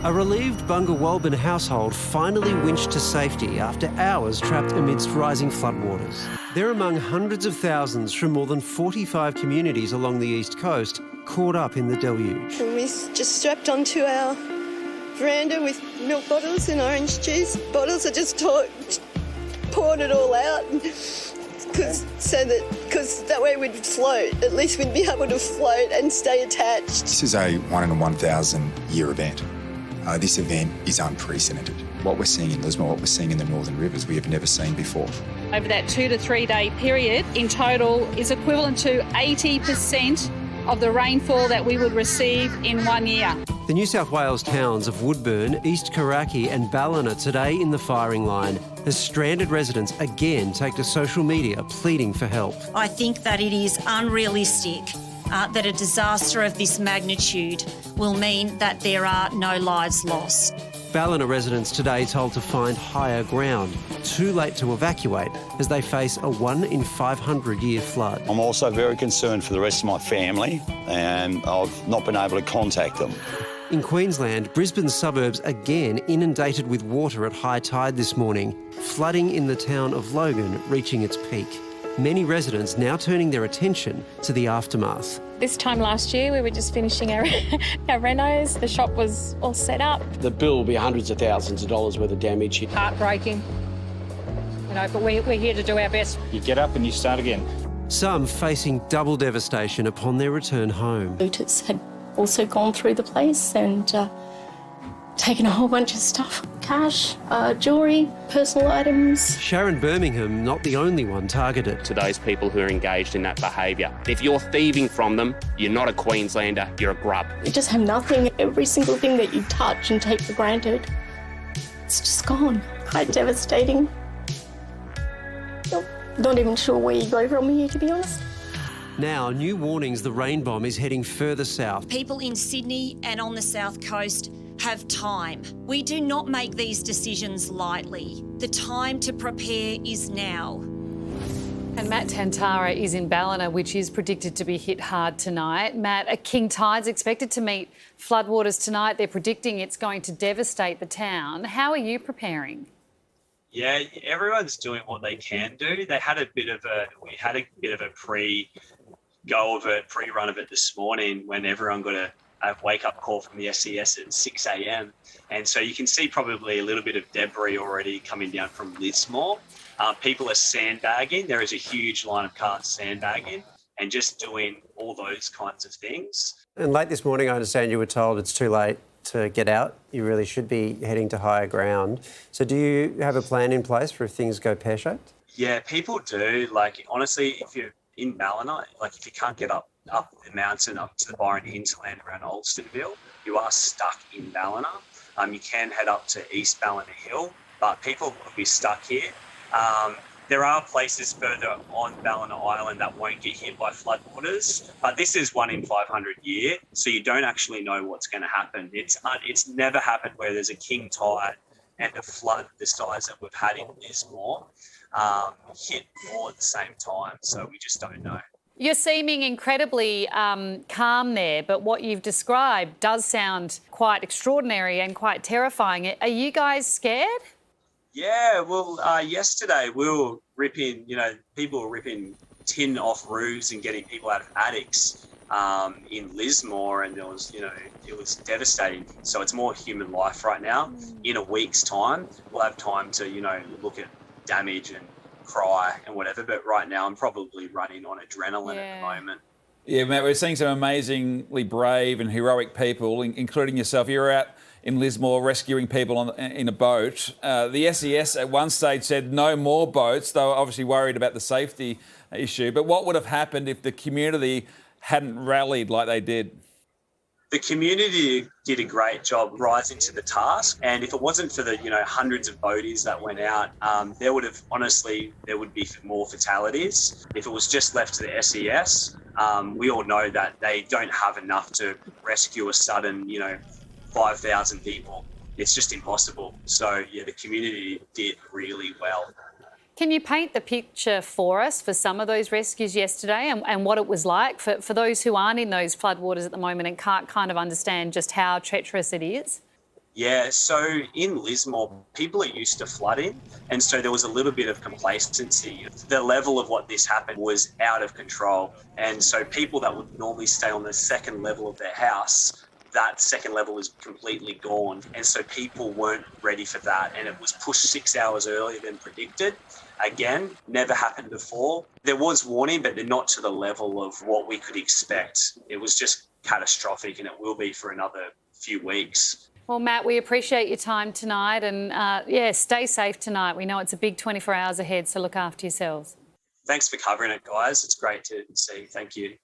A relieved Bunga household finally winched to safety after hours trapped amidst rising floodwaters. They're among hundreds of thousands from more than 45 communities along the east coast caught up in the deluge. And we just strapped onto our veranda with milk bottles and orange juice bottles. I just poured it all out because that way we'd float. At least we'd be able to float and stay attached. This is a 1 in a 1,000 year event. This event is unprecedented. What we're seeing in Lismore, what we're seeing in the Northern Rivers, we have never seen before. Over that 2 to 3 day period, in total, is equivalent to 80% of the rainfall that we would receive in 1 year. The New South Wales towns of Woodburn, East Karaki and Ballarat today in the firing line as stranded residents again take to social media pleading for help. I think that it is unrealistic that a disaster of this magnitude will mean that there are no lives lost. Ballarat residents today told to find higher ground, too late to evacuate as they face a 1 in 500 year flood. I'm also very concerned for the rest of my family and I've not been able to contact them. In Queensland, Brisbane's suburbs again inundated with water at high tide this morning, flooding in the town of Logan reaching its peak. Many residents now turning their attention to the aftermath. This time last year, we were just finishing our renos. The shop was all set up. The bill will be hundreds of thousands of dollars worth of damage. Heartbreaking, but we're here to do our best. You get up and you start again. Some facing double devastation upon their return home. Looters had also gone through the place and taken a whole bunch of stuff. Cash, jewellery, personal items. Sharon Birmingham, not the only one targeted. To those people who are engaged in that behaviour, if you're thieving from them, you're not a Queenslander, you're a grub. You just have nothing. Every single thing that you touch and take for granted, it's just gone. Quite devastating. Not even sure where you go from here, to be honest. Now, new warnings the rain bomb is heading further south. People in Sydney and on the south coast have time. We do not make these decisions lightly. The time to prepare is now. And Matt Tanttari is in Ballarat, which is predicted to be hit hard tonight. Matt, a king tide's expected to meet floodwaters tonight. They're predicting it's going to devastate the town. How are you preparing? Yeah, everyone's doing what they can do. We had a bit of a pre-run of it this morning when everyone got a wake-up call from the SES at 6 a.m. And so you can see probably a little bit of debris already coming down from Lismore. People are sandbagging. There is a huge line of cars sandbagging and just doing all those kinds of things. And late this morning, I understand you were told it's too late to get out. You really should be heading to higher ground. So do you have a plan in place for if things go pear-shaped? Yeah, people do. Like, honestly, if you're in Ballarat, like if you can't get up the mountain, up to the Byron hinterland around Alstonville, you are stuck in Ballarat. You can head up to East Ballarat Hill, but people will be stuck here. There are places further on Ballarat Island that won't get hit by floodwaters, but this is 1 in 500 year, so you don't actually know what's going to happen. It's never happened where there's a king tide and a flood the size that we've had in Lismore hit all at the same time, so we just don't know. You're seeming incredibly calm there, but what you've described does sound quite extraordinary and quite terrifying. Are you guys scared? Yeah, well, yesterday we were people were ripping tin off roofs and getting people out of attics in Lismore, and it was devastating. So it's more human life right now. In a week's time, we'll have time to, look at damage and cry and whatever, but right now I'm probably running on adrenaline at the moment. Yeah, Matt, we're seeing some amazingly brave and heroic people, including yourself. You're out in Lismore rescuing people in a boat. The SES at one stage said no more boats. They were obviously worried about the safety issue. But what would have happened if the community hadn't rallied like they did? The community did a great job rising to the task, and if it wasn't for the hundreds of boaties that went out, there would be more fatalities. If it was just left to the SES, we all know that they don't have enough to rescue a sudden 5,000 people. It's just impossible. So yeah, the community did really well. Can you paint the picture for us for some of those rescues yesterday and what it was like for those who aren't in those floodwaters at the moment and can't kind of understand just how treacherous it is? Yeah, so in Lismore, people are used to flooding, and so there was a little bit of complacency. The level of what this happened was out of control, and so people that would normally stay on the second level of their house, that second level is completely gone, and so people weren't ready for that, and it was pushed 6 hours earlier than predicted. Again, never happened before. There was warning, but not to the level of what we could expect. It was just catastrophic, and it will be for another few weeks. Well, Matt, we appreciate your time tonight and, stay safe tonight. We know it's a big 24 hours ahead, so look after yourselves. Thanks for covering it, guys. It's great to see. Thank you.